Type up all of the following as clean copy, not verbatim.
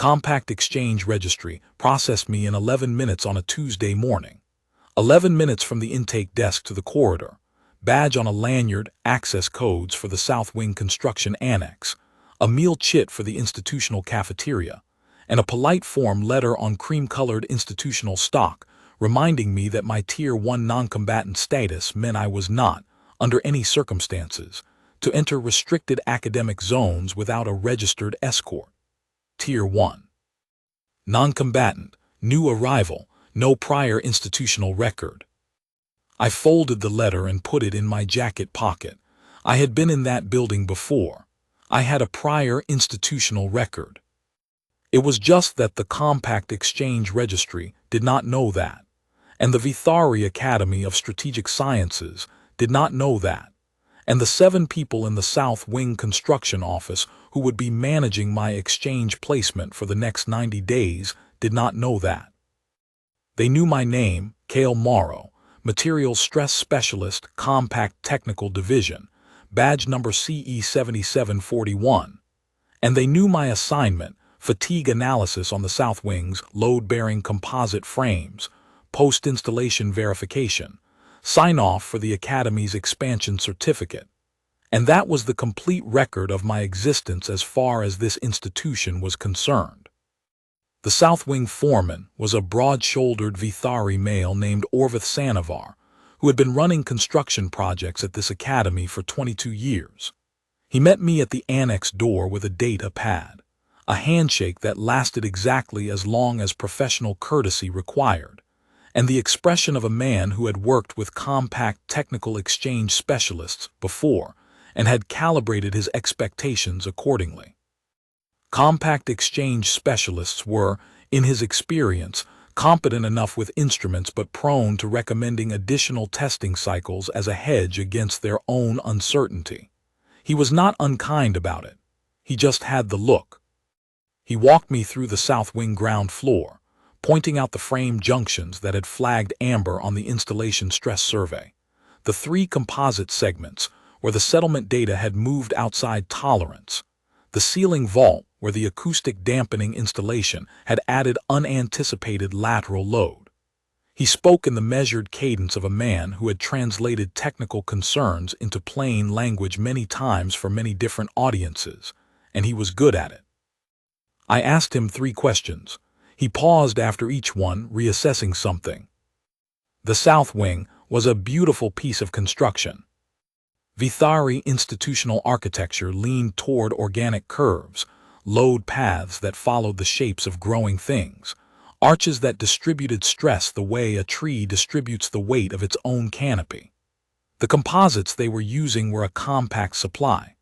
Compact Exchange Registry processed me in 11 minutes on a Tuesday morning. 11 minutes from the intake desk to the corridor. Badge on a lanyard, access codes for the South Wing Construction Annex, a meal chit for the institutional cafeteria, and a polite form letter on cream-colored institutional stock reminding me that my Tier 1 non-combatant status meant I was not, under any circumstances, to enter restricted academic zones without a registered escort. Tier 1. Non-combatant, new arrival, no prior institutional record. I folded the letter and put it in my jacket pocket. I had been in that building before. I had a prior institutional record. It was just that the Compact Exchange Registry did not know that, and the Vithari Academy of Strategic Sciences did not know that, and the 7 people in the South Wing Construction Office who would be managing my exchange placement for the next 90 days did not know that. They knew my name, Cale Morrow, Materials Stress Specialist, Compact Technical Division, badge number CE 7741, and they knew my assignment, fatigue analysis on the South Wing's load-bearing composite frames, post-installation verification, sign-off for the Academy's expansion certificate. And that was the complete record of my existence as far as this institution was concerned. The South Wing foreman was a broad-shouldered Vithari male named Orvith Sanavar, who had been running construction projects at this academy for 22 years. He met me at the annex door with a data pad, a handshake that lasted exactly as long as professional courtesy required, and the expression of a man who had worked with compact technical exchange specialists before and had calibrated his expectations accordingly. Compact exchange specialists were, in his experience, competent enough with instruments but prone to recommending additional testing cycles as a hedge against their own uncertainty. He was not unkind about it. He just had the look. He walked me through the South Wing ground floor, pointing out the frame junctions that had flagged amber on the installation stress survey, the 3 composite segments where the settlement data had moved outside tolerance, the ceiling vault where the acoustic dampening installation had added unanticipated lateral load. He spoke in the measured cadence of a man who had translated technical concerns into plain language many times for many different audiences, and he was good at it. I asked him 3 questions. He paused after each one, reassessing something. The South Wing was a beautiful piece of construction. Vithari institutional architecture leaned toward organic curves, load paths that followed the shapes of growing things, arches that distributed stress the way a tree distributes the weight of its own canopy. The composites they were using were a compact supply,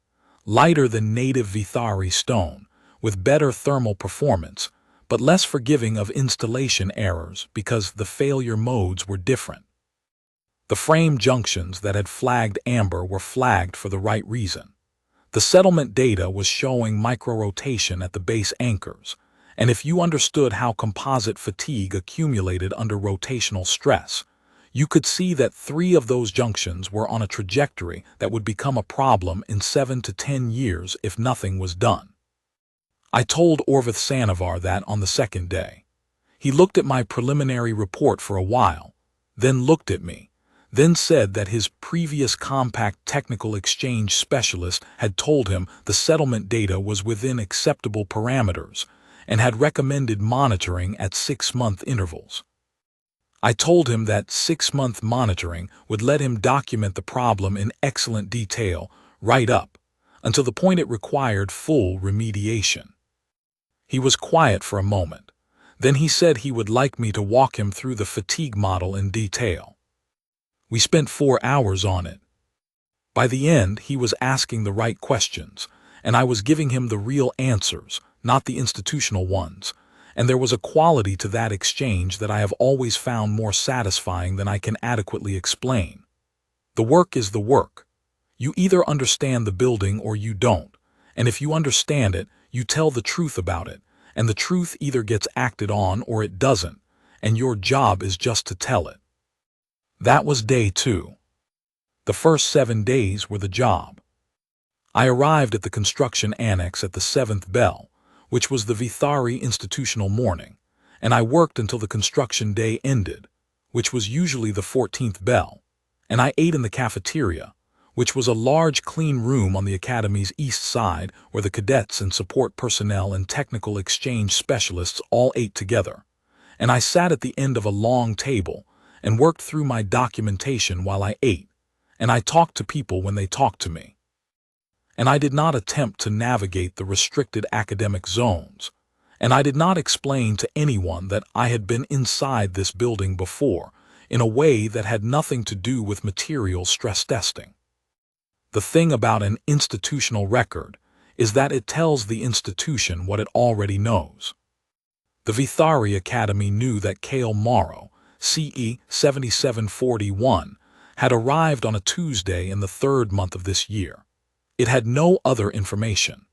lighter than native Vithari stone, with better thermal performance, but less forgiving of installation errors because the failure modes were different. The frame junctions that had flagged amber were flagged for the right reason. The settlement data was showing micro-rotation at the base anchors, and if you understood how composite fatigue accumulated under rotational stress, you could see that 3 of those junctions were on a trajectory that would become a problem in 7 to 10 years if nothing was done. I told Orvith Sanavar that on the 2nd day. He looked at my preliminary report for a while, then looked at me, then said that his previous compact technical exchange specialist had told him the settlement data was within acceptable parameters and had recommended monitoring at 6-month intervals. I told him that 6-month monitoring would let him document the problem in excellent detail right up until the point it required full remediation. He was quiet for a moment. Then he said he would like me to walk him through the fatigue model in detail. We spent 4 hours on it. By the end, he was asking the right questions, and I was giving him the real answers, not the institutional ones, and there was a quality to that exchange that I have always found more satisfying than I can adequately explain. The work is the work. You either understand the building or you don't, and if you understand it, you tell the truth about it, and the truth either gets acted on or it doesn't, and your job is just to tell it. That was day 2. The first 7 days were the job. I arrived at the construction annex at the 7th bell, which was the Vithari institutional morning, and I worked until the construction day ended, which was usually the 14th bell, and I ate in the cafeteria, which was a large clean room on the academy's east side where the cadets and support personnel and technical exchange specialists all ate together, and I sat at the end of a long table and worked through my documentation while I ate, and I talked to people when they talked to me. And I did not attempt to navigate the restricted academic zones, and I did not explain to anyone that I had been inside this building before in a way that had nothing to do with material stress testing. The thing about an institutional record is that it tells the institution what it already knows. The Vithari Academy knew that Kale Morrow, CE 7741, had arrived on a Tuesday in the third month of this year. It had no other information.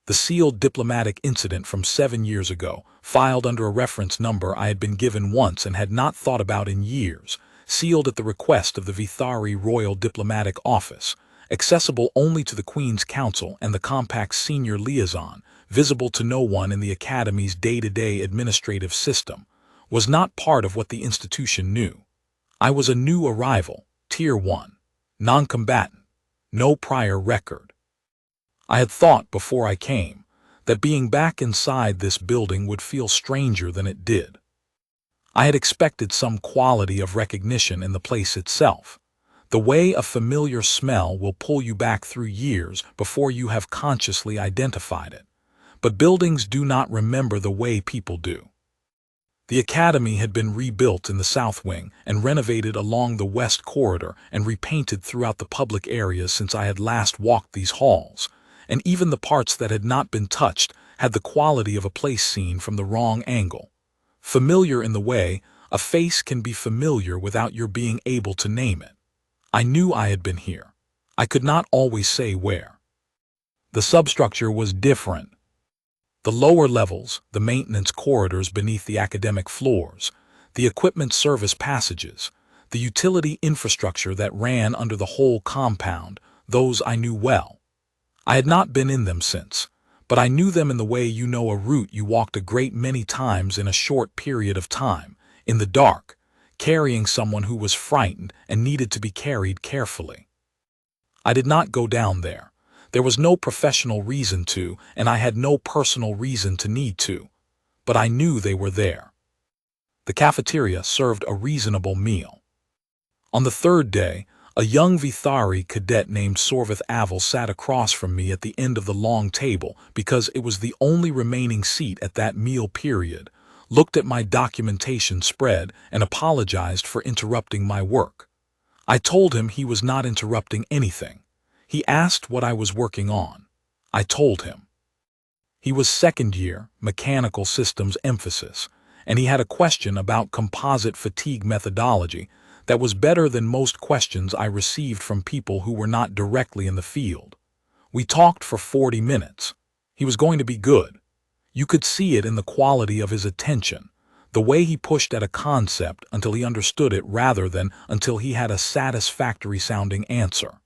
The sealed diplomatic incident from 7 years ago, filed under a reference number I had been given once and had not thought about in years, sealed at the request of the Vithari Royal Diplomatic Office, accessible only to the Queen's Council and the Compact's senior liaison, visible to no one in the Academy's day-to-day administrative system, was not part of what the institution knew. I was a new arrival, Tier 1, non-combatant, no prior record. I had thought before I came that being back inside this building would feel stranger than it did. I had expected some quality of recognition in the place itself, the way a familiar smell will pull you back through years before you have consciously identified it. But buildings do not remember the way people do. The Academy had been rebuilt in the South Wing and renovated along the West Corridor and repainted throughout the public areas since I had last walked these halls, and even the parts that had not been touched had the quality of a place seen from the wrong angle. Familiar in the way a face can be familiar without your being able to name it. I knew I had been here. I could not always say where. The substructure was different. The lower levels, the maintenance corridors beneath the academic floors, the equipment service passages, the utility infrastructure that ran under the whole compound, those I knew well. I had not been in them since, but I knew them in the way you know a route you walked a great many times in a short period of time, in the dark, carrying someone who was frightened and needed to be carried carefully. I did not go down there. There was no professional reason to, and I had no personal reason to need to, but I knew they were there. The cafeteria served a reasonable meal. On the third day, a young Vithari cadet named Sorvith Aval sat across from me at the end of the long table because it was the only remaining seat at that meal period, looked at my documentation spread, and apologized for interrupting my work. I told him he was not interrupting anything. He asked what I was working on. I told him. He was second year, mechanical systems emphasis, and he had a question about composite fatigue methodology that was better than most questions I received from people who were not directly in the field. We talked for 40 minutes. He was going to be good. You could see it in the quality of his attention, the way he pushed at a concept until he understood it rather than until he had a satisfactory-sounding answer.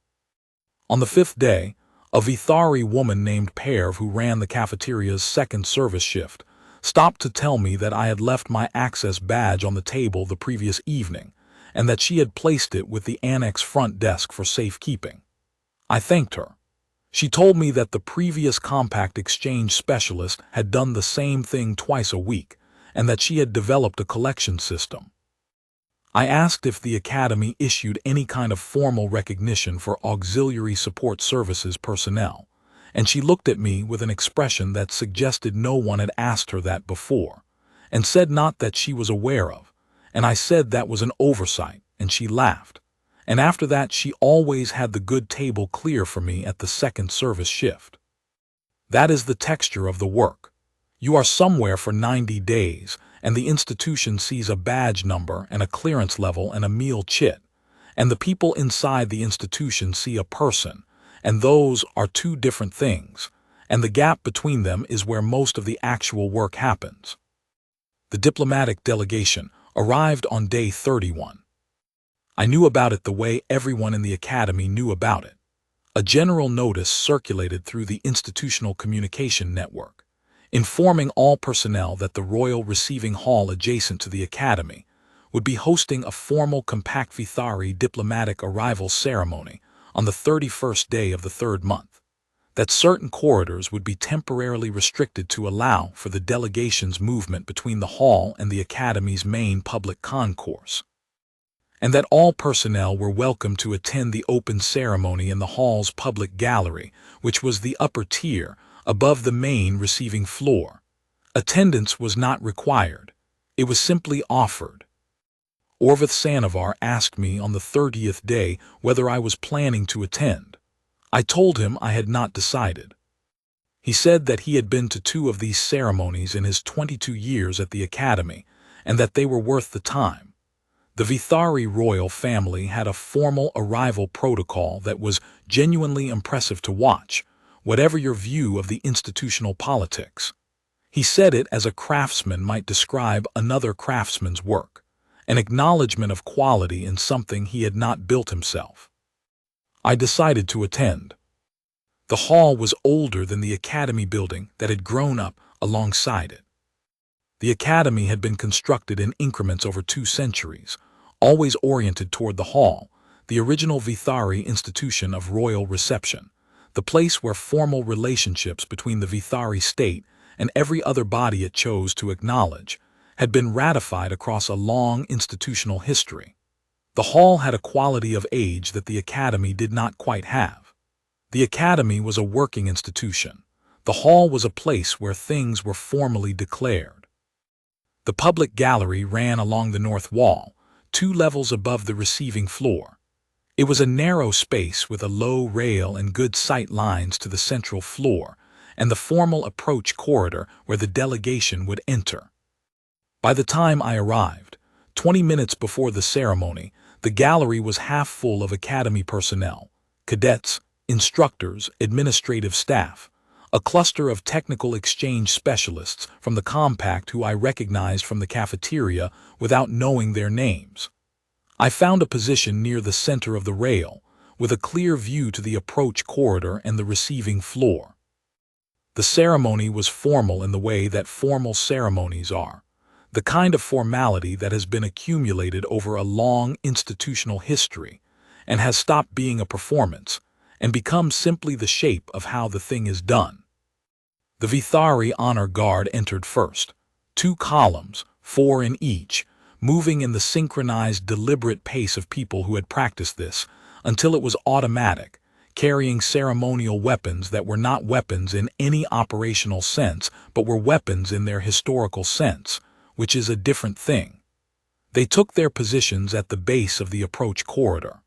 On the fifth day, a Vithari woman named Perv, who ran the cafeteria's second service shift, stopped to tell me that I had left my access badge on the table the previous evening, and that she had placed it with the annex front desk for safekeeping. I thanked her. She told me that the previous compact exchange specialist had done the same thing twice a week, and that she had developed a collection system. I asked if the Academy issued any kind of formal recognition for auxiliary support services personnel, and she looked at me with an expression that suggested no one had asked her that before, and said not that she was aware of, and I said that was an oversight, and she laughed, and after that she always had the good table clear for me at the second service shift. That is the texture of the work. You are somewhere for 90 days, and the institution sees a badge number and a clearance level and a meal chit, and the people inside the institution see a person, and those are two different things, and the gap between them is where most of the actual work happens. The diplomatic delegation arrived on day 31. I knew about it the way everyone in the Academy knew about it. A general notice circulated through the institutional communication network. informing all personnel that the Royal Receiving Hall adjacent to the Academy would be hosting a formal Compact Vithari diplomatic arrival ceremony on the 31st day of the third month, that certain corridors would be temporarily restricted to allow for the delegation's movement between the hall and the Academy's main public concourse, and that all personnel were welcome to attend the open ceremony in the hall's public gallery, which was the upper tier above the main receiving floor. Attendance was not required. It was simply offered. Orvith Sanavar asked me on the 30th day whether I was planning to attend. I told him I had not decided. He said that he had been to 2 of these ceremonies in his 22 years at the Academy, and that they were worth the time. The Vithari royal family had a formal arrival protocol that was genuinely impressive to watch, whatever your view of the institutional politics. He said it as a craftsman might describe another craftsman's work, an acknowledgement of quality in something he had not built himself. I decided to attend. The hall was older than the Academy building that had grown up alongside it. The Academy had been constructed in increments over 2 centuries, always oriented toward the hall, the original Vithari institution of royal reception, the place where formal relationships between the Vithari state and every other body it chose to acknowledge had been ratified across a long institutional history. The hall had a quality of age that the Academy did not quite have. The Academy was a working institution. The hall was a place where things were formally declared. The public gallery ran along the north wall, 2 levels above the receiving floor. It was a narrow space with a low rail and good sight lines to the central floor and the formal approach corridor where the delegation would enter. By the time I arrived, 20 minutes before the ceremony, the gallery was half full of Academy personnel, cadets, instructors, administrative staff, a cluster of technical exchange specialists from the Compact who I recognized from the cafeteria without knowing their names. I found a position near the center of the rail, with a clear view to the approach corridor and the receiving floor. The ceremony was formal in the way that formal ceremonies are, the kind of formality that has been accumulated over a long institutional history and has stopped being a performance and become simply the shape of how the thing is done. The Vithari honor guard entered first, 2 columns, 4 in each, moving in the synchronized, deliberate pace of people who had practiced this, until it was automatic, carrying ceremonial weapons that were not weapons in any operational sense, but were weapons in their historical sense, which is a different thing. They took their positions at the base of the approach corridor.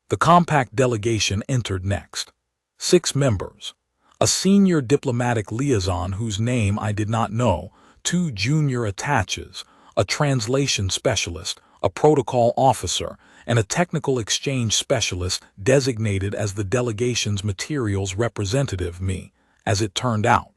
The Compact delegation entered next. 6 members. A senior diplomatic liaison whose name I did not know, 2 junior attaches, a translation specialist, a protocol officer, and a technical exchange specialist designated as the delegation's materials representative, me, as it turned out.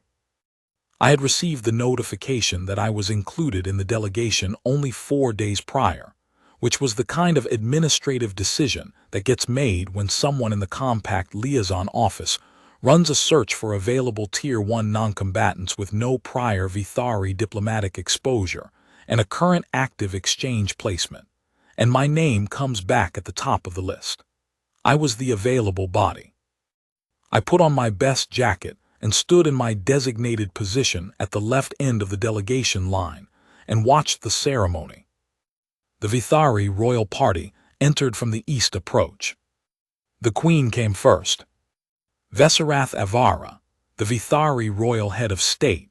I had received the notification that I was included in the delegation only 4 days prior, which was the kind of administrative decision that gets made when someone in the Compact liaison office runs a search for available Tier 1 noncombatants with no prior Vithari diplomatic exposure and a current active exchange placement, and my name comes back at the top of the list. I was the available body. I put on my best jacket and stood in my designated position at the left end of the delegation line and watched the ceremony. The Vithari royal party entered from the east approach. The Queen came first. Vesarath Avara, the Vithari royal head of state,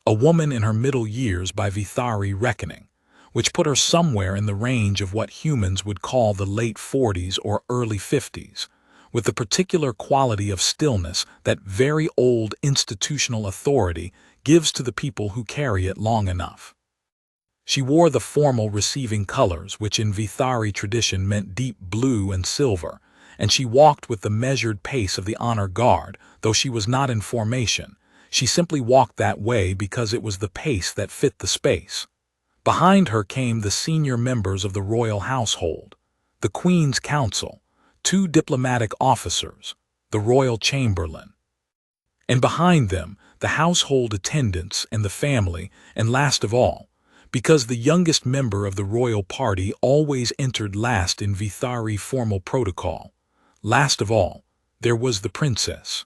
a woman in her middle years by Vithari reckoning, which put her somewhere in the range of what humans would call the late 40s or early 50s, with the particular quality of stillness that very old institutional authority gives to the people who carry it long enough. She wore the formal receiving colors, which in Vithari tradition meant deep blue and silver, and she walked with the measured pace of the honor guard, though she was not in formation. She simply walked that way because it was the pace that fit the space. Behind her came the senior members of the royal household, the Queen's Council, 2 diplomatic officers, the royal chamberlain. And behind them, the household attendants and the family, and last of all, because the youngest member of the royal party always entered last in Vithari formal protocol, last of all, there was the princess.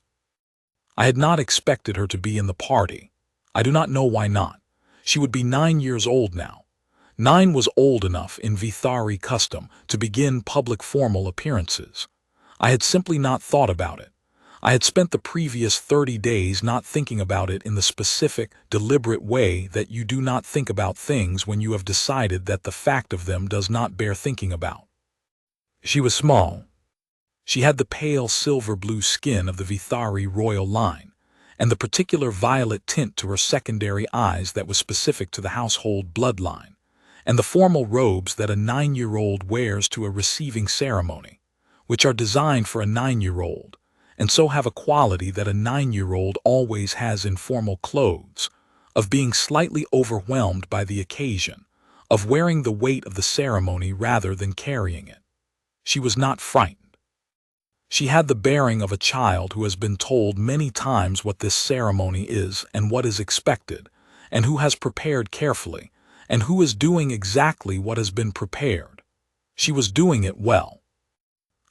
I had not expected her to be in the party. I do not know why not. She would be 9 years old now. 9 was old enough in Vithari custom to begin public formal appearances. I had simply not thought about it. I had spent the previous 30 days not thinking about it in the specific, deliberate way that you do not think about things when you have decided that the fact of them does not bear thinking about. She was small. She had the pale silver-blue skin of the Vithari royal line, and the particular violet tint to her secondary eyes that was specific to the household bloodline, and the formal robes that a 9-year-old wears to a receiving ceremony, which are designed for a 9-year-old, and so have a quality that a 9-year-old always has in formal clothes, of being slightly overwhelmed by the occasion, of wearing the weight of the ceremony rather than carrying it. She was not frightened. She had the bearing of a child who has been told many times what this ceremony is and what is expected, and who has prepared carefully, and who is doing exactly what has been prepared. She was doing it well.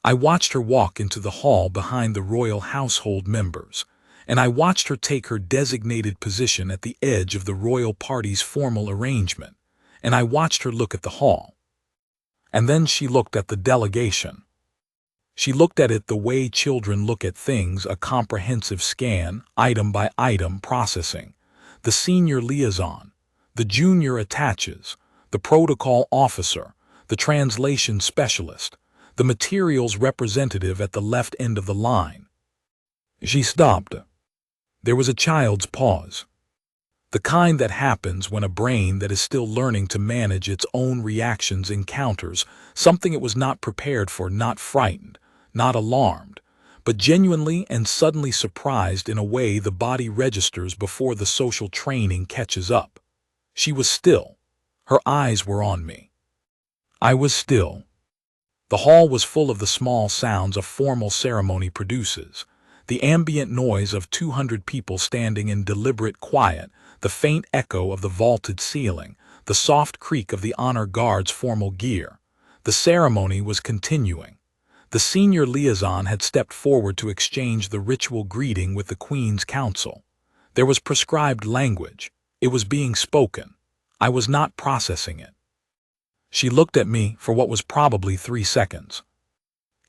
I watched her walk into the hall behind the royal household members, and I watched her take her designated position at the edge of the royal party's formal arrangement, and I watched her look at the hall. And then she looked at the delegation. She looked at it the way children look at things, a comprehensive scan, item by item processing, the senior liaison, the junior attaches, the protocol officer, the translation specialist, the materials representative at the left end of the line. She stopped. There was a child's pause. The kind that happens when a brain that is still learning to manage its own reactions encounters something it was not prepared for, not frightened, not alarmed, but genuinely and suddenly surprised in a way the body registers before the social training catches up. She was still. Her eyes were on me. I was still. The hall was full of the small sounds a formal ceremony produces, the ambient noise of 200 people standing in deliberate quiet, the faint echo of the vaulted ceiling, the soft creak of the honor guard's formal gear. The ceremony was continuing. The senior liaison had stepped forward to exchange the ritual greeting with the Queen's Council. There was prescribed language. It was being spoken. I was not processing it. She looked at me for what was probably 3 seconds.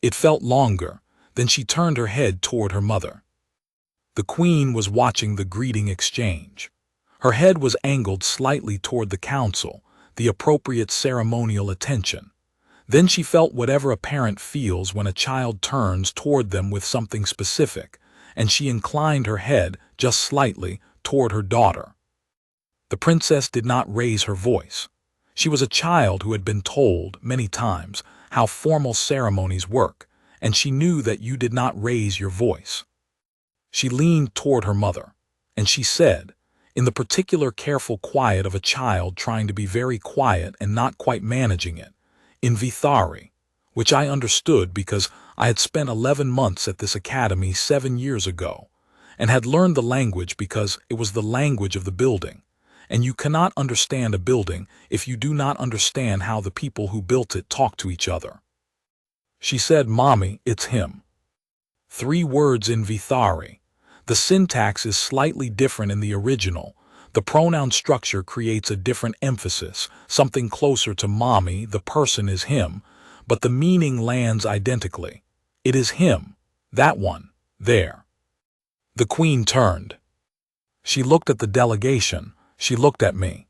It felt longer. Then she turned her head toward her mother. The Queen was watching the greeting exchange. Her head was angled slightly toward the council, the appropriate ceremonial attention. Then she felt whatever a parent feels when a child turns toward them with something specific, and she inclined her head, just slightly, toward her daughter. The princess did not raise her voice. She was a child who had been told, many times, how formal ceremonies work, and she knew that you did not raise your voice. She leaned toward her mother, and she said, in the particular careful quiet of a child trying to be very quiet and not quite managing it, in Vithari, which I understood because I had spent 11 months at this academy 7 years ago, and had learned the language because it was the language of the building, and you cannot understand a building if you do not understand how the people who built it talk to each other. She said, "Mommy, it's him." 3 words in Vithari. The syntax is slightly different in the original. The pronoun structure creates a different emphasis, something closer to mommy, the person is him, but the meaning lands identically. It is him, that one, there. The Queen turned. She looked at the delegation, she looked at me.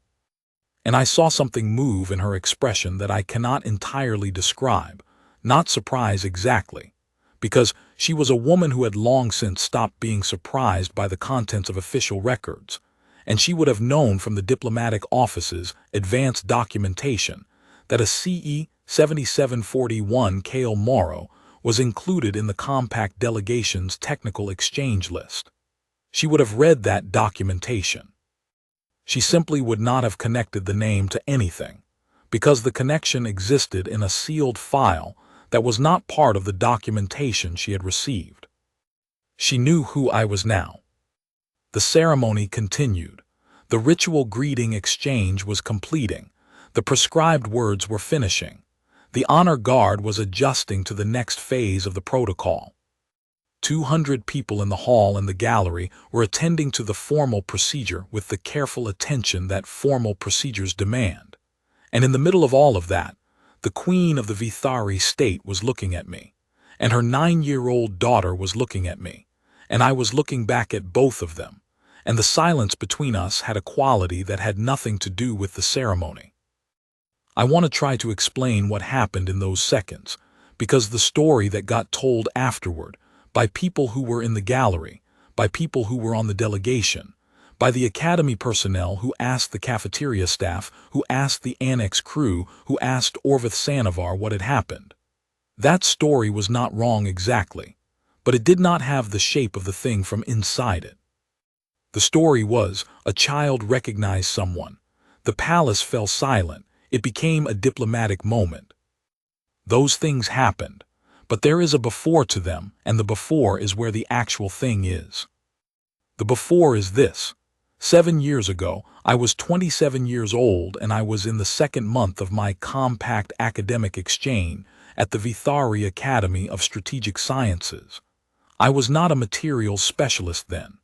And I saw something move in her expression that I cannot entirely describe, not surprise exactly, because she was a woman who had long since stopped being surprised by the contents of official records, and she would have known from the diplomatic office's advanced documentation that a CE 7741 Kale Morrow was included in the compact delegation's technical exchange list. She would have read that documentation. She simply would not have connected the name to anything, because the connection existed in a sealed file that was not part of the documentation she had received. She knew who I was now. The ceremony continued. The ritual greeting exchange was completing. The prescribed words were finishing. The honor guard was adjusting to the next phase of the protocol. 200 people in the hall and the gallery were attending to the formal procedure with the careful attention that formal procedures demand. And in the middle of all of that, the queen of the Vithari state was looking at me, and her 9-year-old daughter was looking at me, and I was looking back at both of them, and the silence between us had a quality that had nothing to do with the ceremony. I want to try to explain what happened in those seconds, because the story that got told afterward, by people who were in the gallery, by people who were on the delegation, by the academy personnel who asked the cafeteria staff, who asked the annex crew, who asked Orvith Sanavar what had happened. That story was not wrong exactly, but it did not have the shape of the thing from inside it. The story was, a child recognized someone. The palace fell silent. It became a diplomatic moment. Those things happened, but there is a before to them, and the before is where the actual thing is. The before is this. 7 years ago, I was 27 years old and I was in the second month of my compact academic exchange at the Vithari Academy of Strategic Sciences. I was not a materials specialist then.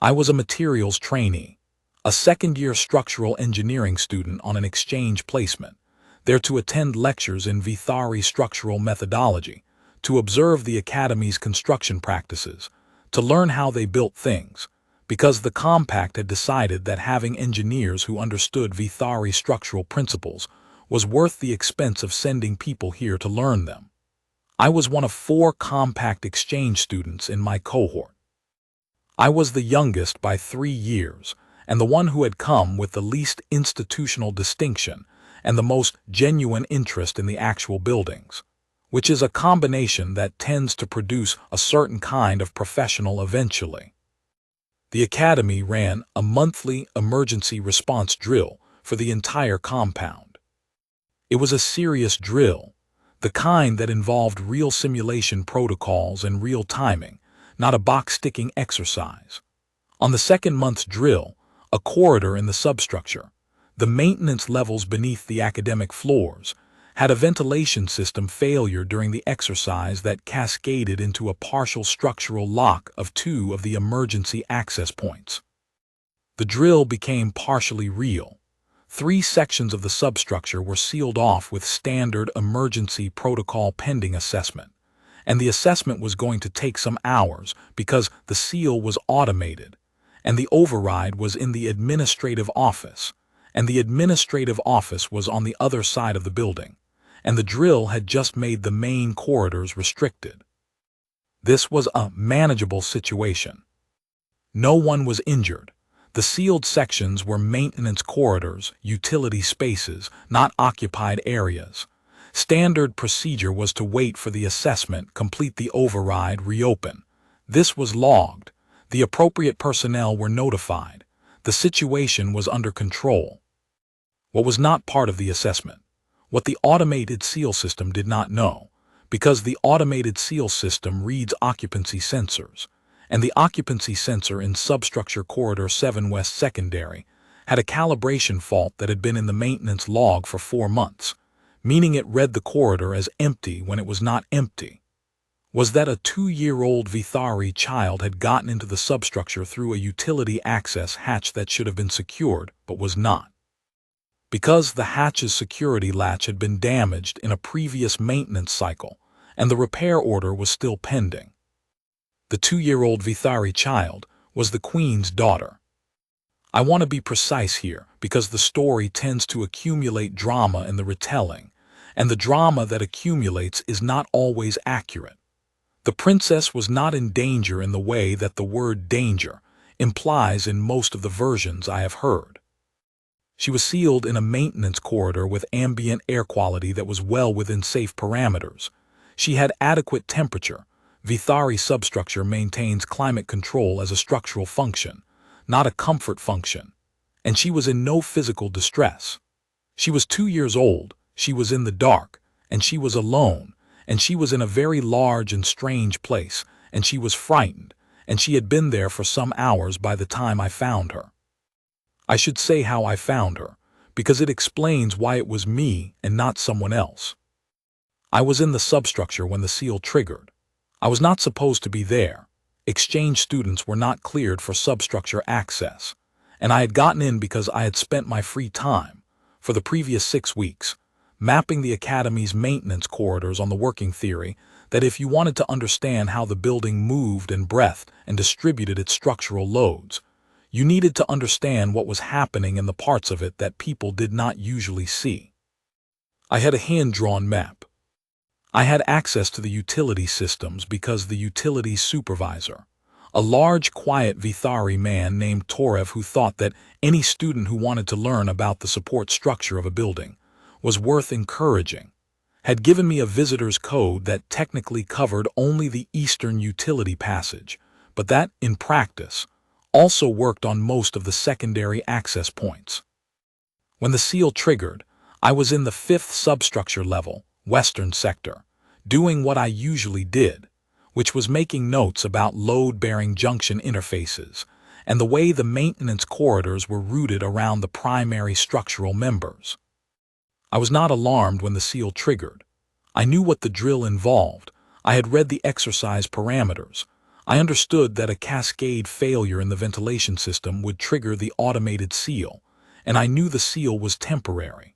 I was a materials trainee, a second-year structural engineering student on an exchange placement, there to attend lectures in Vithari structural methodology, to observe the academy's construction practices, to learn how they built things, because the compact had decided that having engineers who understood Vithari structural principles was worth the expense of sending people here to learn them. I was one of 4 compact exchange students in my cohort. I was the youngest by 3 years, and the one who had come with the least institutional distinction and the most genuine interest in the actual buildings, which is a combination that tends to produce a certain kind of professional eventually. The academy ran a monthly emergency response drill for the entire compound. It was a serious drill, the kind that involved real simulation protocols and real timing, not a box-sticking exercise. On the second month's drill, a corridor in the substructure, the maintenance levels beneath the academic floors, had a ventilation system failure during the exercise that cascaded into a partial structural lock of 2 of the emergency access points. The drill became partially real. 3 sections of the substructure were sealed off with standard emergency protocol pending assessment, and the assessment was going to take some hours because the seal was automated, and the override was in the administrative office, and the administrative office was on the other side of the building, and the drill had just made the main corridors restricted. This was a manageable situation. No one was injured. The sealed sections were maintenance corridors, utility spaces, not occupied areas. Standard procedure was to wait for the assessment, complete the override, reopen. This was logged. The appropriate personnel were notified. The situation was under control. What was not part of the assessment? What the automated seal system did not know, because the automated seal system reads occupancy sensors, and the occupancy sensor in substructure corridor 7 West Secondary had a calibration fault that had been in the maintenance log for 4 months, meaning it read the corridor as empty when it was not empty. Was that a 2-year-old Vithari child had gotten into the substructure through a utility access hatch that should have been secured, but was not. Because the hatch's security latch had been damaged in a previous maintenance cycle, and the repair order was still pending. The 2-year-old Vithari child was the Queen's daughter. I want to be precise here because the story tends to accumulate drama in the retelling, and the drama that accumulates is not always accurate. The princess was not in danger in the way that the word danger implies in most of the versions I have heard. She was sealed in a maintenance corridor with ambient air quality that was well within safe parameters. She had adequate temperature. Vithari substructure maintains climate control as a structural function, not a comfort function. And she was in no physical distress. She was 2 years old, she was in the dark, and she was alone, and she was in a very large and strange place, and she was frightened, and she had been there for some hours by the time I found her. I should say how I found her, because it explains why it was me and not someone else. I was in the substructure when the seal triggered. I was not supposed to be there. Exchange students were not cleared for substructure access, and I had gotten in because I had spent my free time, for the previous 6 weeks, mapping the Academy's maintenance corridors on the working theory that if you wanted to understand how the building moved and breathed and distributed its structural loads, you needed to understand what was happening in the parts of it that people did not usually see. I had a hand-drawn map. I had access to the utility systems because the utilities supervisor, a large, quiet Vithari man named Torev who thought that any student who wanted to learn about the support structure of a building was worth encouraging, had given me a visitor's code that technically covered only the eastern utility passage, but that, in practice, also worked on most of the secondary access points. When the seal triggered, I was in the 5th substructure level, western sector, doing what I usually did, which was making notes about load-bearing junction interfaces and the way the maintenance corridors were routed around the primary structural members. I was not alarmed when the seal triggered. I knew what the drill involved. I had read the exercise parameters. I understood that a cascade failure in the ventilation system would trigger the automated seal, and I knew the seal was temporary.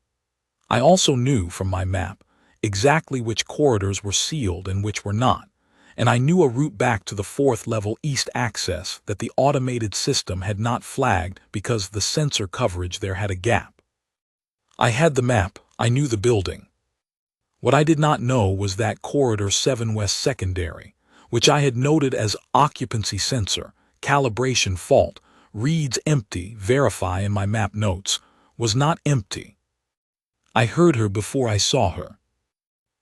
I also knew from my map exactly which corridors were sealed and which were not, and I knew a route back to the 4th level east access that the automated system had not flagged because the sensor coverage there had a gap. I had the map, I knew the building. What I did not know was that Corridor 7 West Secondary, which I had noted as occupancy sensor, calibration fault, reads empty, verify in my map notes, was not empty. I heard her before I saw her.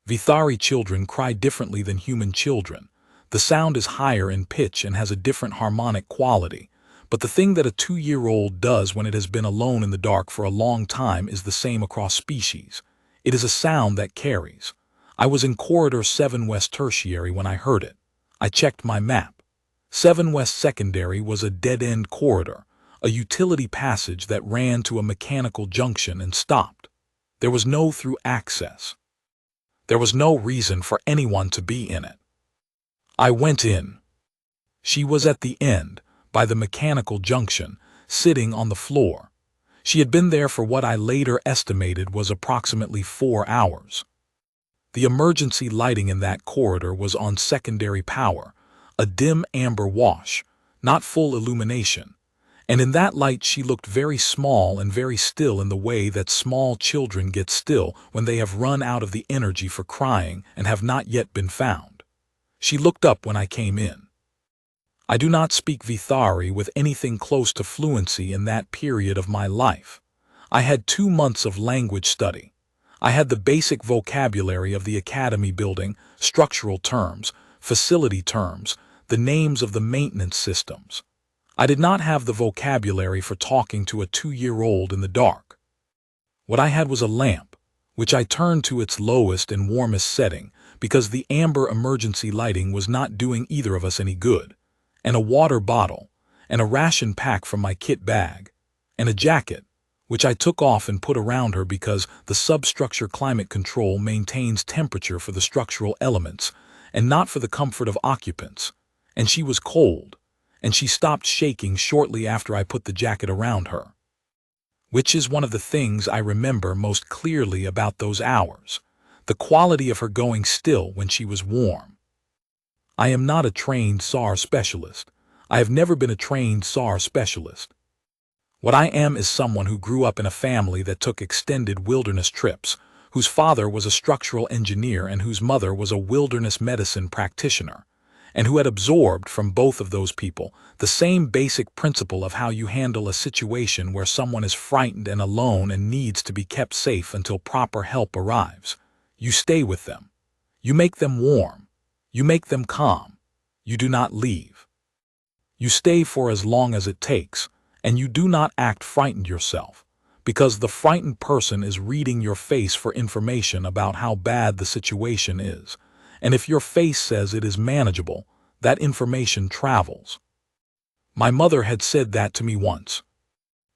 Vithari children cry differently than human children. The sound is higher in pitch and has a different harmonic quality, but the thing that a 2-year-old does when it has been alone in the dark for a long time is the same across species. It is a sound that carries. I was in Corridor 7 West Tertiary when I heard it. I checked my map. 7 West Secondary was a dead-end corridor, a utility passage that ran to a mechanical junction and stopped. There was no through access. There was no reason for anyone to be in it. I went in. She was at the end, by the mechanical junction, sitting on the floor. She had been there for what I later estimated was approximately 4 hours. The emergency lighting in that corridor was on secondary power, a dim amber wash, not full illumination, and in that light she looked very small and very still in the way that small children get still when they have run out of the energy for crying and have not yet been found. She looked up when I came in. I do not speak Vithari with anything close to fluency in that period of my life. I had 2 months of language study. I had the basic vocabulary of the academy building, structural terms, facility terms, the names of the maintenance systems. I did not have the vocabulary for talking to a 2-year-old in the dark. What I had was a lamp, which I turned to its lowest and warmest setting because the amber emergency lighting was not doing either of us any good, and a water bottle, and a ration pack from my kit bag, and a jacket, which I took off and put around her because the substructure climate control maintains temperature for the structural elements and not for the comfort of occupants, and she was cold, and she stopped shaking shortly after I put the jacket around her. Which is one of the things I remember most clearly about those hours, the quality of her going still when she was warm. I am not a trained SAR specialist. I have never been a trained SAR specialist. What I am is someone who grew up in a family that took extended wilderness trips, whose father was a structural engineer and whose mother was a wilderness medicine practitioner, and who had absorbed from both of those people the same basic principle of how you handle a situation where someone is frightened and alone and needs to be kept safe until proper help arrives. You stay with them. You make them warm. You make them calm. You do not leave. You stay for as long as it takes, and you do not act frightened yourself, because the frightened person is reading your face for information about how bad the situation is, and if your face says it is manageable, that information travels. My mother had said that to me once.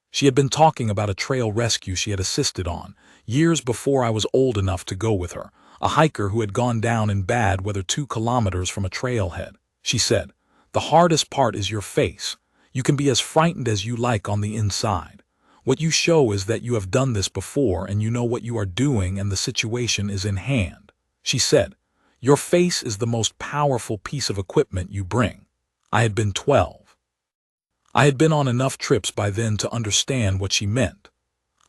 She had been talking about a trail rescue she had assisted on, years before I was old enough to go with her, a hiker who had gone down in bad weather 2 kilometers from a trailhead. She said, "The hardest part is your face. You can be as frightened as you like on the inside. What you show is that you have done this before and you know what you are doing and the situation is in hand." She said, "Your face is the most powerful piece of equipment you bring." I had been 12. I had been on enough trips by then to understand what she meant.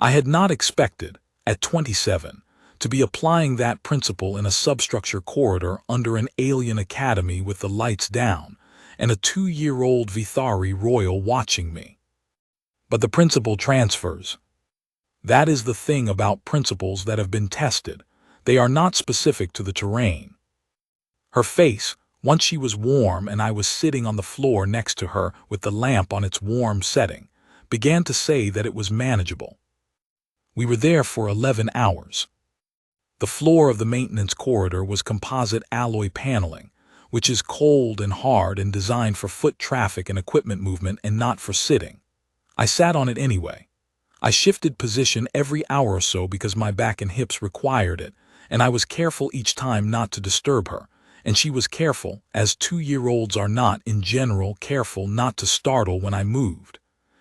I had not expected, at 27, to be applying that principle in a substructure corridor under an alien academy with the lights down and a 2-year-old Vithari royal watching me. But the principle transfers. That is the thing about principles that have been tested. They are not specific to the terrain. Her face, once she was warm and I was sitting on the floor next to her with the lamp on its warm setting, began to say that it was manageable. We were there for 11 hours. The floor of the maintenance corridor was composite alloy paneling, which is cold and hard and designed for foot traffic and equipment movement and not for sitting. I sat on it anyway. I shifted position every hour or so because my back and hips required it, and I was careful each time not to disturb her, and she was careful, as 2-year-olds are not in general careful not to startle when I moved.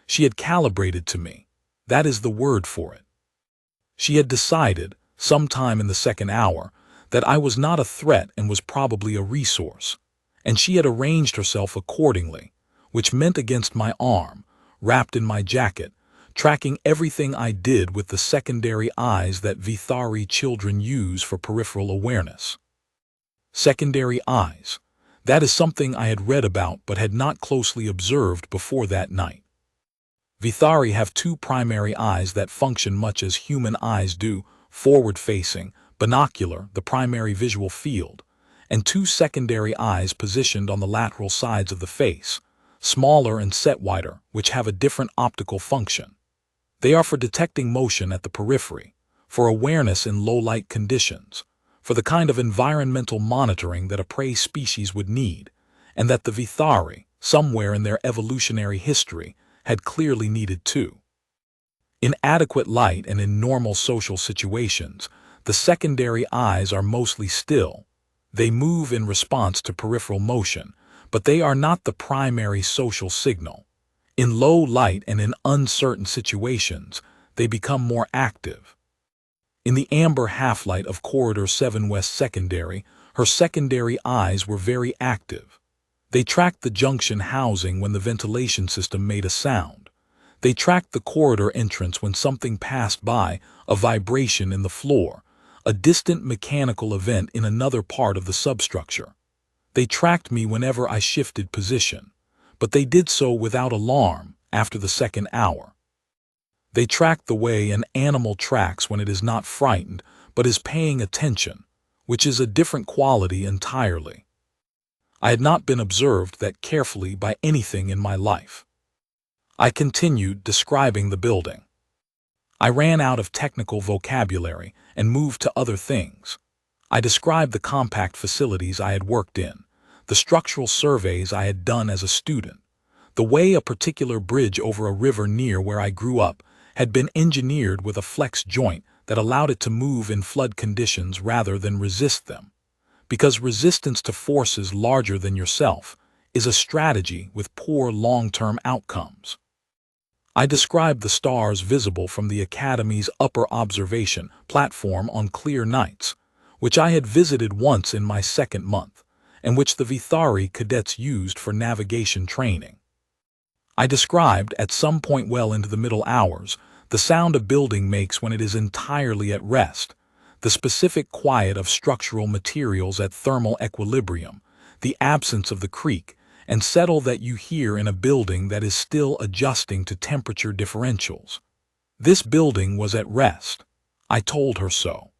She had calibrated to me. That is the word for it. She had decided, sometime in the second hour, that I was not a threat and was probably a resource, and she had arranged herself accordingly, which meant against my arm, wrapped in my jacket, tracking everything I did with the secondary eyes that Vithari children use for peripheral awareness. Secondary eyes. That is something I had read about but had not closely observed before that night. Vithari have 2 primary eyes that function much as human eyes do, forward-facing, binocular, the primary visual field, and 2 secondary eyes positioned on the lateral sides of the face, smaller and set wider, which have a different optical function. They are for detecting motion at the periphery, for awareness in low-light conditions, for the kind of environmental monitoring that a prey species would need, and that the Vithari, somewhere in their evolutionary history, had clearly needed too. In adequate light and in normal social situations, the secondary eyes are mostly still. They move in response to peripheral motion, but they are not the primary social signal. In low light and in uncertain situations, they become more active. In the amber half-light of Corridor 7 West Secondary, her secondary eyes were very active. They tracked the junction housing when the ventilation system made a sound. They tracked the corridor entrance when something passed by, a vibration in the floor, a distant mechanical event in another part of the substructure. They tracked me whenever I shifted position, but they did so without alarm after the second hour. They tracked the way an animal tracks when it is not frightened but is paying attention, which is a different quality entirely. I had not been observed that carefully by anything in my life. I continued describing the building. I ran out of technical vocabulary and moved to other things. I described the compact facilities I had worked in, the structural surveys I had done as a student, the way a particular bridge over a river near where I grew up had been engineered with a flex joint that allowed it to move in flood conditions rather than resist them, because resistance to forces larger than yourself is a strategy with poor long-term outcomes. I described the stars visible from the Academy's upper observation platform on clear nights, which I had visited once in my second month, and which the Vithari cadets used for navigation training. I described, at some point well into the middle hours, the sound a building makes when it is entirely at rest, the specific quiet of structural materials at thermal equilibrium, the absence of the creak and settle that you hear in a building that is still adjusting to temperature differentials. This building was at rest. I told her so.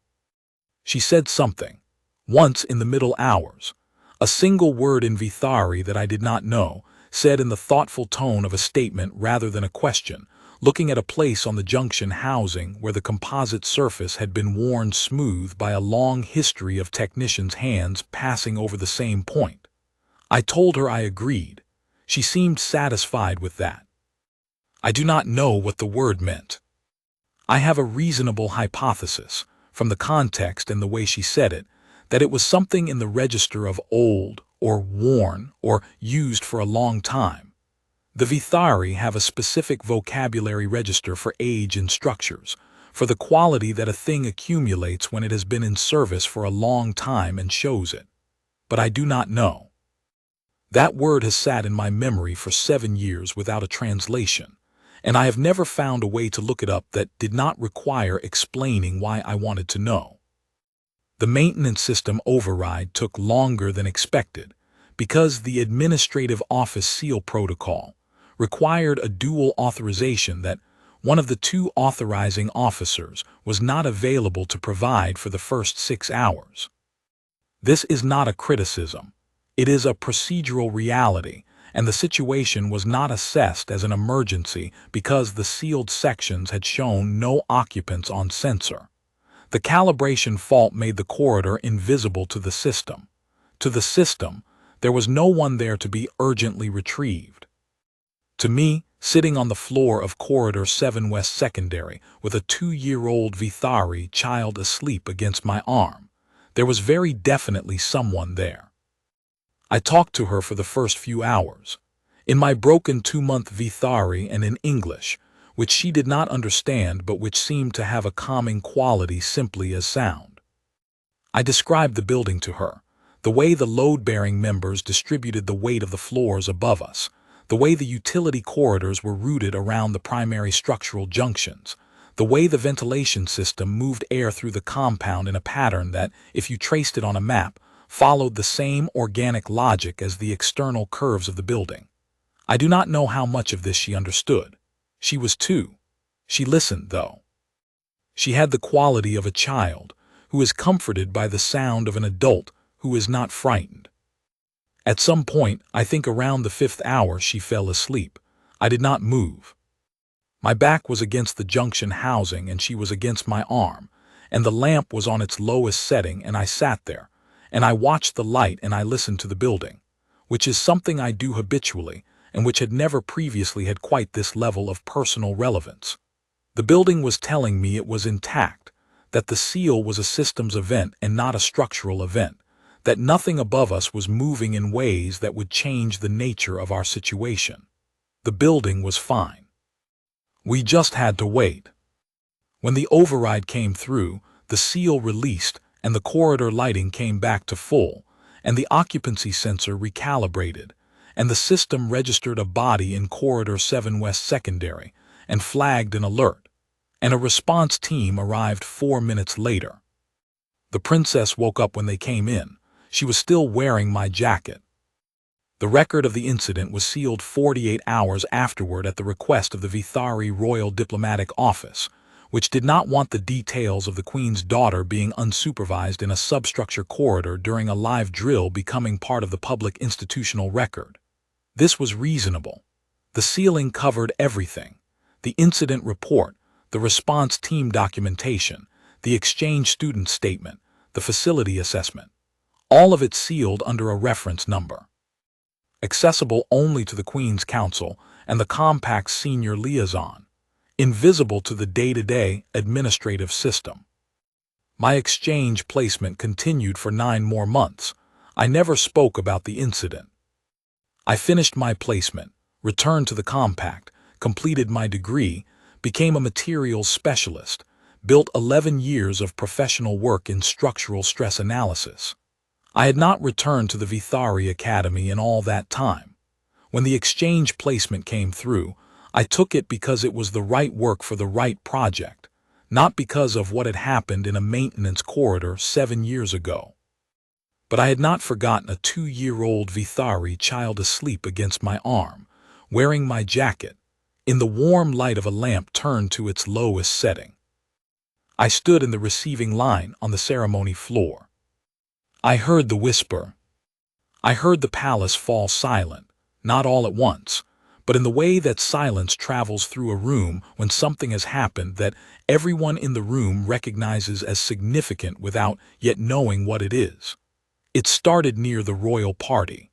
She said something, once in the middle hours, a single word in Vithari that I did not know, said in the thoughtful tone of a statement rather than a question, looking at a place on the junction housing where the composite surface had been worn smooth by a long history of technicians' hands passing over the same point. I told her I agreed. She seemed satisfied with that. I do not know what the word meant. I have a reasonable hypothesis, from the context and the way she said it, that it was something in the register of old, or worn, or used for a long time. The Vithari have a specific vocabulary register for age in structures, for the quality that a thing accumulates when it has been in service for a long time and shows it. But I do not know. That word has sat in my memory for 7 years without a translation, and I have never found a way to look it up that did not require explaining why I wanted to know. The maintenance system override took longer than expected because the Administrative Office Seal Protocol required a dual authorization that one of the 2 authorizing officers was not available to provide for the first 6 hours. This is not a criticism. It is a procedural reality, and the situation was not assessed as an emergency because the sealed sections had shown no occupants on sensor. The calibration fault made the corridor invisible to the system. To the system, there was no one there to be urgently retrieved. To me, sitting on the floor of Corridor 7 West Secondary with a 2-year-old Vithari child asleep against my arm, there was very definitely someone there. I talked to her for the first few hours, in my broken 2-month Vithari and in English, which she did not understand but which seemed to have a calming quality simply as sound. I described the building to her, the way the load-bearing members distributed the weight of the floors above us, the way the utility corridors were routed around the primary structural junctions, the way the ventilation system moved air through the compound in a pattern that, if you traced it on a map, followed the same organic logic as the external curves of the building. I do not know how much of this she understood. She was 2. She listened, though. She had the quality of a child who is comforted by the sound of an adult who is not frightened. At some point, I think around the 5th hour, she fell asleep. I did not move. My back was against the junction housing and she was against my arm, and the lamp was on its lowest setting, and I sat there, and I watched the light and I listened to the building, which is something I do habitually and which had never previously had quite this level of personal relevance. The building was telling me it was intact, that the seal was a systems event and not a structural event, that nothing above us was moving in ways that would change the nature of our situation. The building was fine. We just had to wait. When the override came through, the seal released and the corridor lighting came back to full, and the occupancy sensor recalibrated, and the system registered a body in Corridor 7 West Secondary and flagged an alert, and a response team arrived 4 minutes later. The princess woke up when they came in. She was still wearing my jacket. The record of the incident was sealed 48 hours afterward at the request of the Vithari Royal Diplomatic Office, which did not want the details of the Queen's daughter being unsupervised in a substructure corridor during a live drill becoming part of the public institutional record. This was reasonable. The sealing covered everything: the incident report, the response team documentation, the exchange student statement, the facility assessment. All of it sealed under a reference number. Accessible only to the Queen's Council and the Compact's senior liaison. Invisible to the day-to-day administrative system. My exchange placement continued for 9 more months. I never spoke about the incident. I finished my placement, returned to the Compact, completed my degree, became a materials specialist, built 11 years of professional work in structural stress analysis. I had not returned to the Vithari Academy in all that time. When the exchange placement came through, I took it because it was the right work for the right project, not because of what had happened in a maintenance corridor 7 years ago. But I had not forgotten a 2-year-old Vithari child asleep against my arm, wearing my jacket, in the warm light of a lamp turned to its lowest setting. I stood in the receiving line on the ceremony floor. I heard the whisper. I heard the palace fall silent, not all at once, but in the way that silence travels through a room when something has happened that everyone in the room recognizes as significant without yet knowing what it is. It started near the royal party.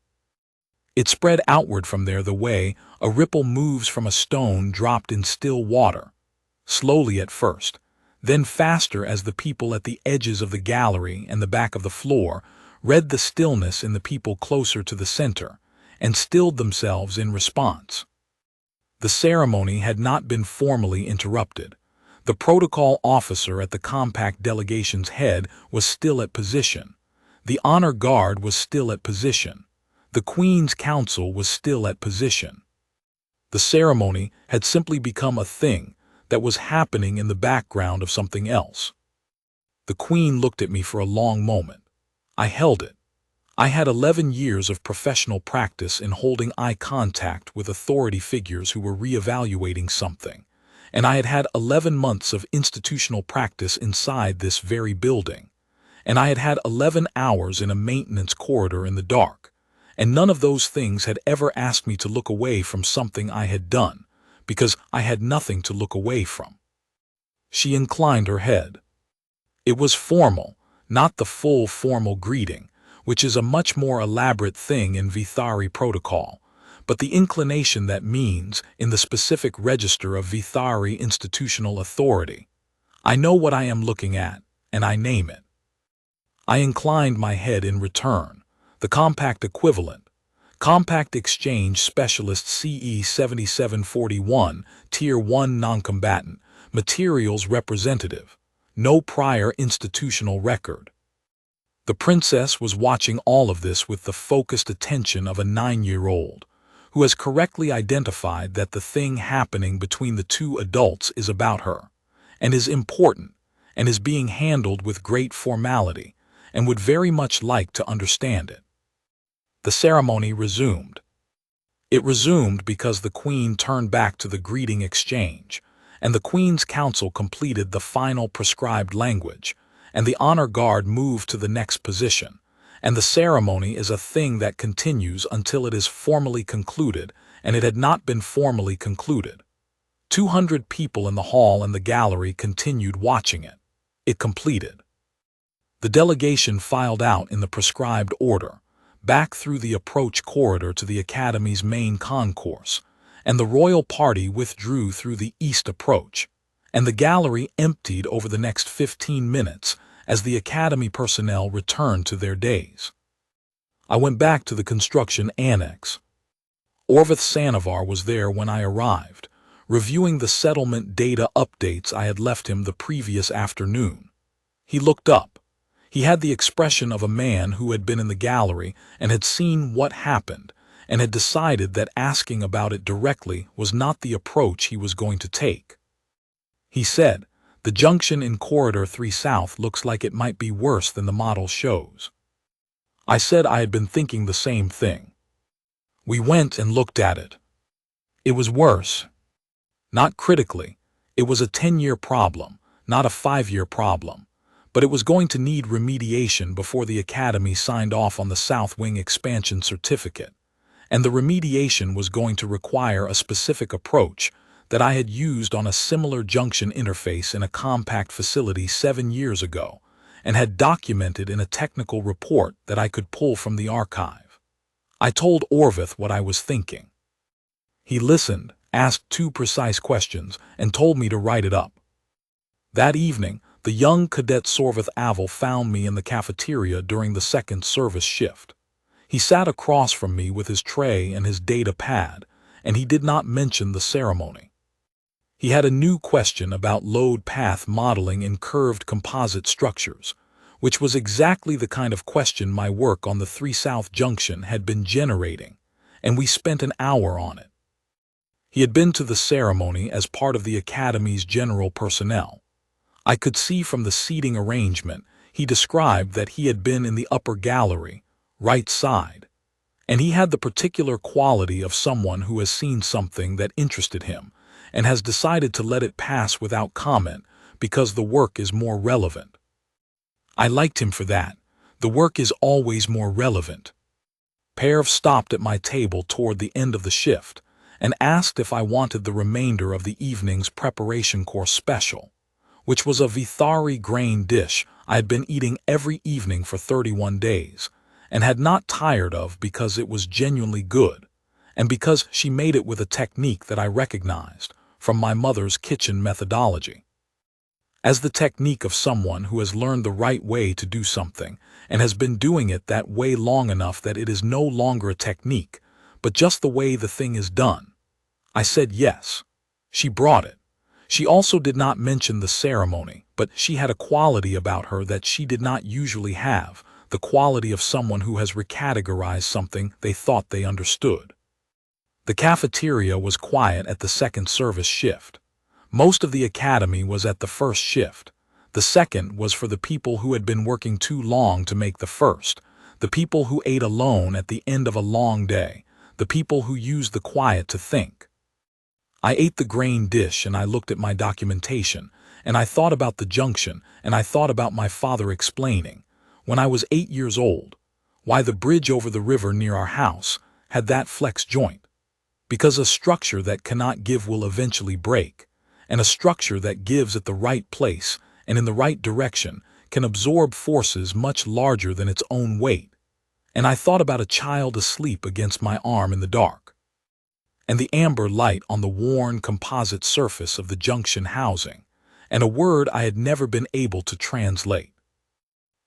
It spread outward from there the way a ripple moves from a stone dropped in still water, slowly at first, then faster as the people at the edges of the gallery and the back of the floor read the stillness in the people closer to the center and stilled themselves in response. The ceremony had not been formally interrupted. The protocol officer at the compact delegation's head was still at position. The honor guard was still at position. The Queen's Council was still at position. The ceremony had simply become a thing that was happening in the background of something else. The Queen looked at me for a long moment. I held it. I had 11 years of professional practice in holding eye contact with authority figures who were reevaluating something, and I had had 11 months of institutional practice inside this very building, and I had had 11 hours in a maintenance corridor in the dark, and none of those things had ever asked me to look away from something I had done, because I had nothing to look away from. She inclined her head. It was formal, not the full formal greeting, which is a much more elaborate thing in Vithari protocol, but the inclination that means, in the specific register of Vithari institutional authority, I know what I am looking at, and I name it. I inclined my head in return, the compact equivalent, Compact Exchange Specialist CE 7741, Tier 1 Noncombatant, Materials Representative, no prior institutional record. The princess was watching all of this with the focused attention of a 9-year-old, who has correctly identified that the thing happening between the two adults is about her, and is important, and is being handled with great formality, and would very much like to understand it. The ceremony resumed. It resumed because the Queen turned back to the greeting exchange, and the Queen's Council completed the final prescribed language, and the honor guard moved to the next position, and the ceremony is a thing that continues until it is formally concluded, and it had not been formally concluded. 200 people in the hall and the gallery continued watching it. It completed. The delegation filed out in the prescribed order, back through the approach corridor to the Academy's main concourse, and the royal party withdrew through the east approach, and the gallery emptied over the next 15 minutes as the Academy personnel returned to their days. I went back to the construction annex. Orvith Sanavar was there when I arrived, reviewing the settlement data updates I had left him the previous afternoon. He looked up. He had the expression of a man who had been in the gallery and had seen what happened, and had decided that asking about it directly was not the approach he was going to take. He said, "The junction in Corridor 3 South looks like it might be worse than the model shows." I said I had been thinking the same thing. We went and looked at it. It was worse. Not critically. It was a 10-year problem, not a 5-year problem, but it was going to need remediation before the Academy signed off on the South Wing expansion certificate, and the remediation was going to require a specific approach that I had used on a similar junction interface in a compact facility 7 years ago, and had documented in a technical report that I could pull from the archive. I told Orvith what I was thinking. He listened, asked 2 precise questions, and told me to write it up. That evening, the young cadet Sorvith Avel found me in the cafeteria during the second service shift. He sat across from me with his tray and his data pad, and he did not mention the ceremony. He had a new question about load path modeling in curved composite structures, which was exactly the kind of question my work on the 3 South Junction had been generating, and we spent an hour on it. He had been to the ceremony as part of the Academy's general personnel. I could see from the seating arrangement he described that he had been in the upper gallery, right side, and he had the particular quality of someone who has seen something that interested him and has decided to let it pass without comment because the work is more relevant. I liked him for that. The work is always more relevant. Perv stopped at my table toward the end of the shift and asked if I wanted the remainder of the evening's preparation course special, which was a Vithari grain dish I had been eating every evening for 31 days, and had not tired of because it was genuinely good, and because she made it with a technique that I recognized from my mother's kitchen methodology. As the technique of someone who has learned the right way to do something and has been doing it that way long enough that it is no longer a technique, but just the way the thing is done. I said yes. She brought it. She also did not mention the ceremony, but she had a quality about her that she did not usually have, the quality of someone who has recategorized something they thought they understood. The cafeteria was quiet at the second service shift. Most of the academy was at the first shift. The second was for the people who had been working too long to make the first, the people who ate alone at the end of a long day, the people who used the quiet to think. I ate the grain dish and I looked at my documentation, and I thought about the junction, and I thought about my father explaining, when I was 8 years old, why the bridge over the river near our house had that flex joint. Because a structure that cannot give will eventually break, and a structure that gives at the right place and in the right direction can absorb forces much larger than its own weight. And I thought about a child asleep against my arm in the dark, and the amber light on the worn composite surface of the junction housing, and a word I had never been able to translate.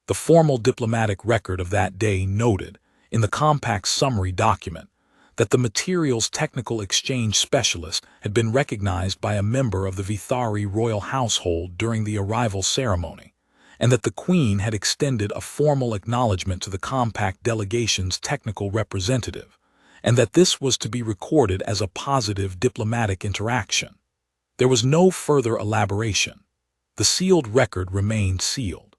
The formal diplomatic record of that day noted, in the compact summary document, that the materials technical exchange specialist had been recognized by a member of the Vithari royal household during the arrival ceremony, and that the Queen had extended a formal acknowledgement to the compact delegation's technical representative, and that this was to be recorded as a positive diplomatic interaction. There was no further elaboration. The sealed record remained sealed.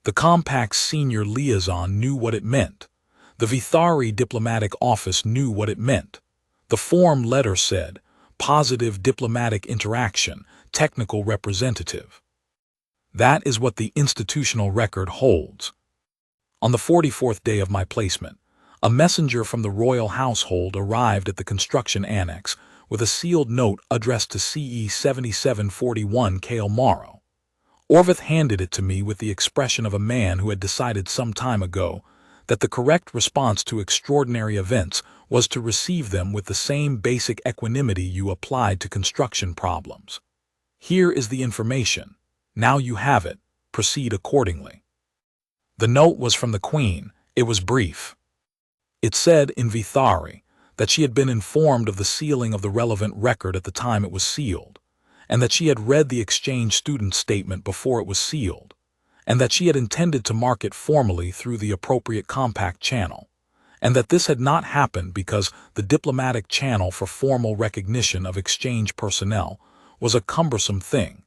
The compact's senior liaison knew what it meant. The Vithari diplomatic office knew what it meant. The form letter said, Positive Diplomatic Interaction, Technical Representative. That is what the institutional record holds. On the 44th day of my placement, a messenger from the royal household arrived at the construction annex with a sealed note addressed to CE 7741 Kale Morrow. Orvith handed it to me with the expression of a man who had decided some time ago that the correct response to extraordinary events was to receive them with the same basic equanimity you applied to construction problems. Here is the information. Now you have it. Proceed accordingly. The note was from the Queen. It was brief. It said in Vithari that she had been informed of the sealing of the relevant record at the time it was sealed, and that she had read the exchange student statement before it was sealed, and that she had intended to mark it formally through the appropriate compact channel, and that this had not happened because the diplomatic channel for formal recognition of exchange personnel was a cumbersome thing,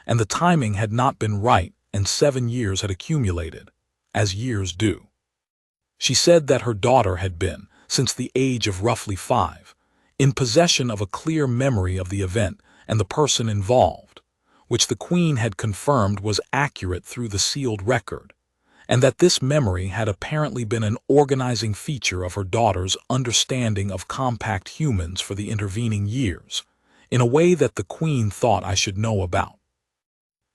and the timing had not been right, and 7 years had accumulated, as years do. She said that her daughter had been, since the age of roughly 5, in possession of a clear memory of the event and the person involved, which the Queen had confirmed was accurate through the sealed record, and that this memory had apparently been an organizing feature of her daughter's understanding of compact humans for the intervening years, in a way that the Queen thought I should know about.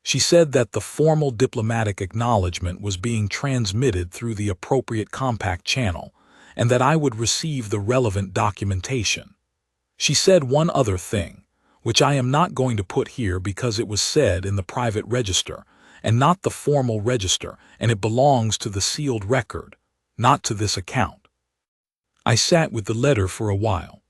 She said that the formal diplomatic acknowledgement was being transmitted through the appropriate compact channel, and that I would receive the relevant documentation. She said one other thing, which I am not going to put here because it was said in the private register, and not the formal register, and it belongs to the sealed record, not to this account. I sat with the letter for a while.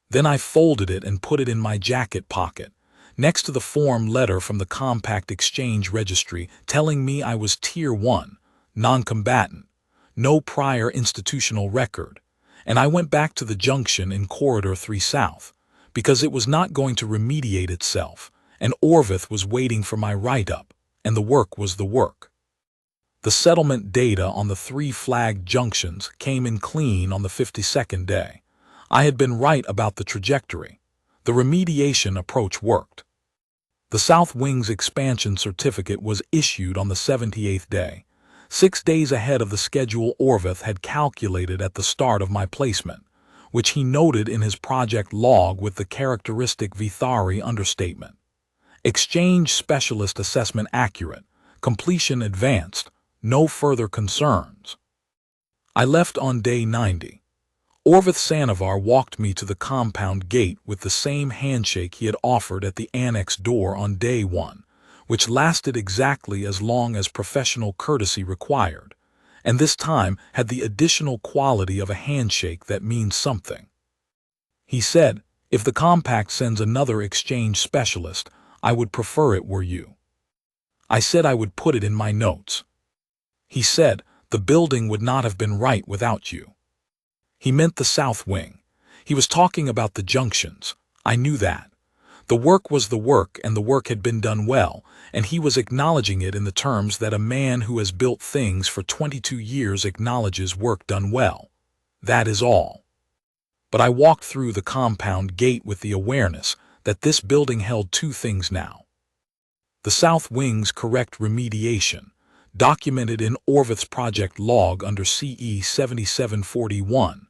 Then I folded it and put it in my jacket pocket, next to the form letter from the Compact Exchange Registry telling me I was Tier 1, non-combatant, no prior institutional record, and I went back to the junction in Corridor 3 South, because it was not going to remediate itself, and Orvith was waiting for my write-up, and the work was the work. The settlement data on the 3 flagged junctions came in clean on the 52nd day. I had been right about the trajectory. The remediation approach worked. The South Wing's expansion certificate was issued on the 78th day, 6 days ahead of the schedule Orvith had calculated at the start of my placement, which he noted in his project log with the characteristic Vithari understatement. Exchange specialist assessment accurate, completion advanced, no further concerns. I left on day 90. Orvith Sanavar walked me to the compound gate with the same handshake he had offered at the annex door on day 1, which lasted exactly as long as professional courtesy required, and this time had the additional quality of a handshake that means something. He said, "If the compact sends another exchange specialist, I would prefer it were you." I said I would put it in my notes. He said, "The building would not have been right without you." He meant the south wing. He was talking about the junctions. I knew that. The work was the work, and the work had been done well, and he was acknowledging it in the terms that a man who has built things for 22 years acknowledges work done well. That is all. But I walked through the compound gate with the awareness that this building held two things now. The south wing's correct remediation, documented in Orvith's project log under CE 7741,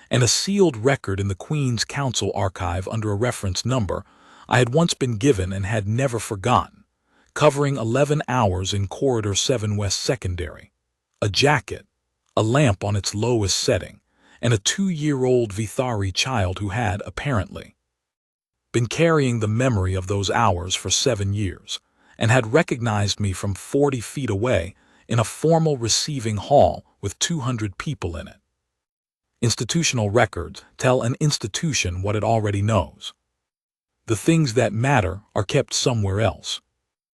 and a sealed record in the Queen's Council archive under a reference number I had once been given and had never forgotten, covering 11 hours in Corridor 7 West Secondary, a jacket, a lamp on its lowest setting, and a 2-year-old Vithari child who had, apparently, been carrying the memory of those hours for 7 years, and had recognized me from 40 feet away in a formal receiving hall with 200 people in it. Institutional records tell an institution what it already knows. The things that matter are kept somewhere else.